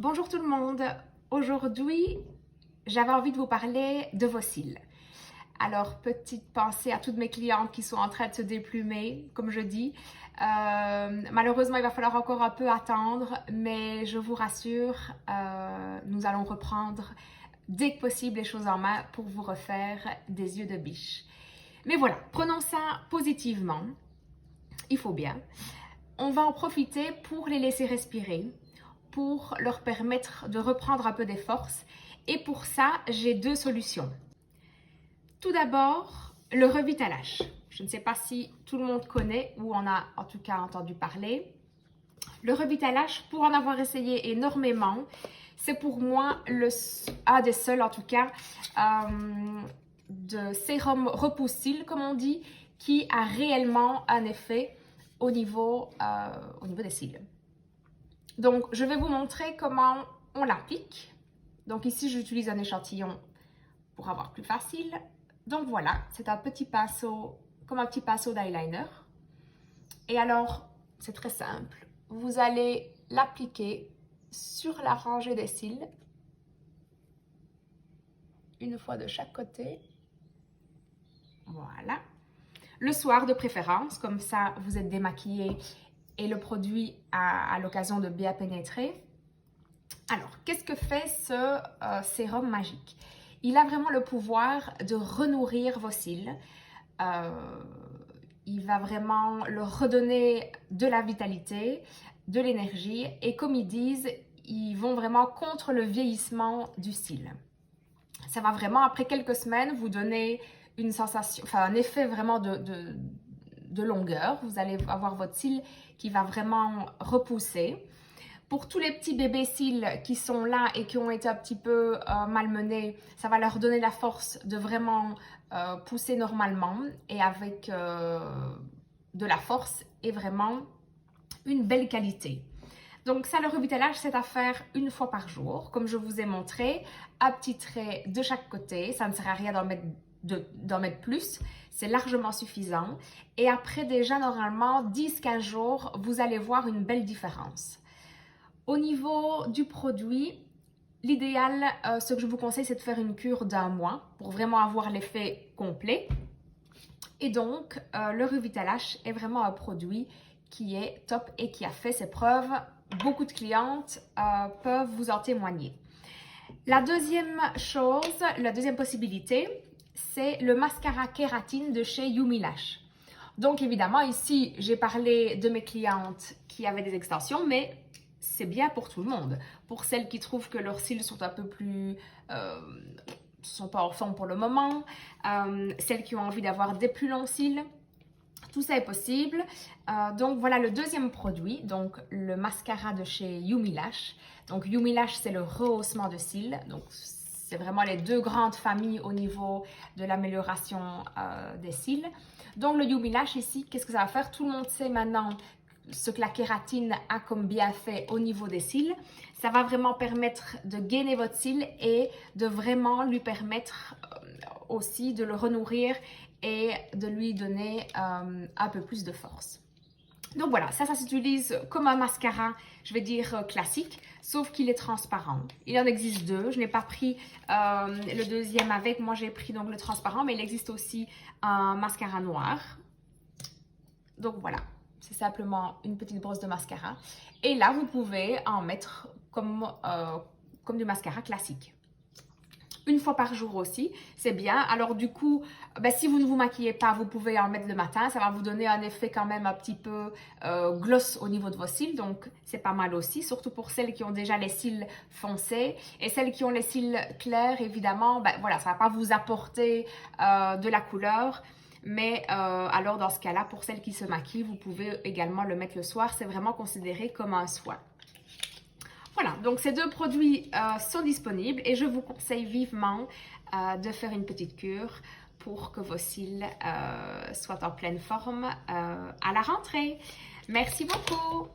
Bonjour tout le monde. Aujourd'hui, j'avais envie de vous parler de vos cils. Alors, petite pensée à toutes mes clientes qui sont en train de se déplumer, comme je dis. Malheureusement, il va falloir encore un peu attendre, mais je vous rassure, nous allons reprendre dès que possible les choses en main pour vous refaire des yeux de biche. Mais voilà, prenons ça positivement. Il faut bien. On va en profiter pour les laisser respirer, pour leur permettre de reprendre un peu des forces. Et pour ça, j'ai deux solutions. Tout d'abord, le revitalash. Je ne sais pas si tout le monde connaît ou en a en tout cas entendu parler. Le revitalash, pour en avoir essayé énormément, c'est pour moi un des seuls en tout cas de sérum repousse-cils, comme on dit, qui a réellement un effet au niveau des cils. Donc, je vais vous montrer comment on l'applique. Donc ici, j'utilise un échantillon pour avoir plus facile. Donc voilà, c'est un petit pinceau, comme un petit pinceau d'eyeliner. Et alors, c'est très simple. Vous allez l'appliquer sur la rangée des cils, une fois de chaque côté. Voilà. Le soir de préférence, comme ça vous êtes démaquillé et le produit a l'occasion de bien pénétrer. Alors, qu'est-ce que fait ce sérum magique? Il a vraiment le pouvoir de renourrir vos cils. Il va vraiment leur redonner de la vitalité, de l'énergie. Et comme ils disent, ils vont vraiment contre le vieillissement du cil. Ça va vraiment, après quelques semaines, vous donner une sensation, enfin un effet vraiment de longueur. Vous allez avoir votre cil qui va vraiment repousser. Pour tous les petits bébés cils qui sont là et qui ont été un petit peu malmenés, ça va leur donner la force de vraiment pousser normalement et avec de la force et vraiment une belle qualité. Donc ça, le revitalash, c'est à faire une fois par jour, comme je vous ai montré, à petits traits de chaque côté. Ça ne sert à rien d'en mettre plus, c'est largement suffisant. Et après déjà, normalement, 10-15 jours, vous allez voir une belle différence. Au niveau du produit, l'idéal, ce que je vous conseille, c'est de faire une cure d'1 mois pour vraiment avoir l'effet complet. Et donc, le Revitalash est vraiment un produit qui est top et qui a fait ses preuves. Beaucoup de clientes peuvent vous en témoigner. La deuxième chose, la deuxième possibilité, c'est le mascara kératine de chez Yumi Lash. Donc évidemment, ici, j'ai parlé de mes clientes qui avaient des extensions, mais c'est bien pour tout le monde. Pour celles qui trouvent que leurs cils sont un peu plus... sont pas en forme pour le moment, celles qui ont envie d'avoir des plus longs cils, tout ça est possible. Donc voilà le deuxième produit, donc le mascara de chez Yumi Lash. Donc Yumi Lash, c'est le rehaussement de cils, donc c'est vraiment les deux grandes familles au niveau de l'amélioration des cils. Donc le Yumi Lash ici, qu'est-ce que ça va faire? Tout le monde sait maintenant ce que la kératine a comme bienfait au niveau des cils. Ça va vraiment permettre de gainer votre cil et de vraiment lui permettre aussi de le renourrir et de lui donner un peu plus de force. Donc voilà, ça s'utilise comme un mascara, je vais dire classique, sauf qu'il est transparent. Il en existe deux, je n'ai pas pris le deuxième avec, moi j'ai pris donc le transparent, mais il existe aussi un mascara noir. Donc voilà, c'est simplement une petite brosse de mascara. Et là, vous pouvez en mettre comme du mascara classique. Une fois par jour aussi, c'est bien. Alors du coup, si vous ne vous maquillez pas, vous pouvez en mettre le matin. Ça va vous donner un effet quand même un petit peu gloss au niveau de vos cils. Donc c'est pas mal aussi, surtout pour celles qui ont déjà les cils foncés. Et celles qui ont les cils clairs, évidemment, voilà, ça va pas vous apporter de la couleur. Mais alors dans ce cas-là, pour celles qui se maquillent, vous pouvez également le mettre le soir. C'est vraiment considéré comme un soin. Voilà, donc ces deux produits sont disponibles et je vous conseille vivement de faire une petite cure pour que vos cils soient en pleine forme à la rentrée. Merci beaucoup!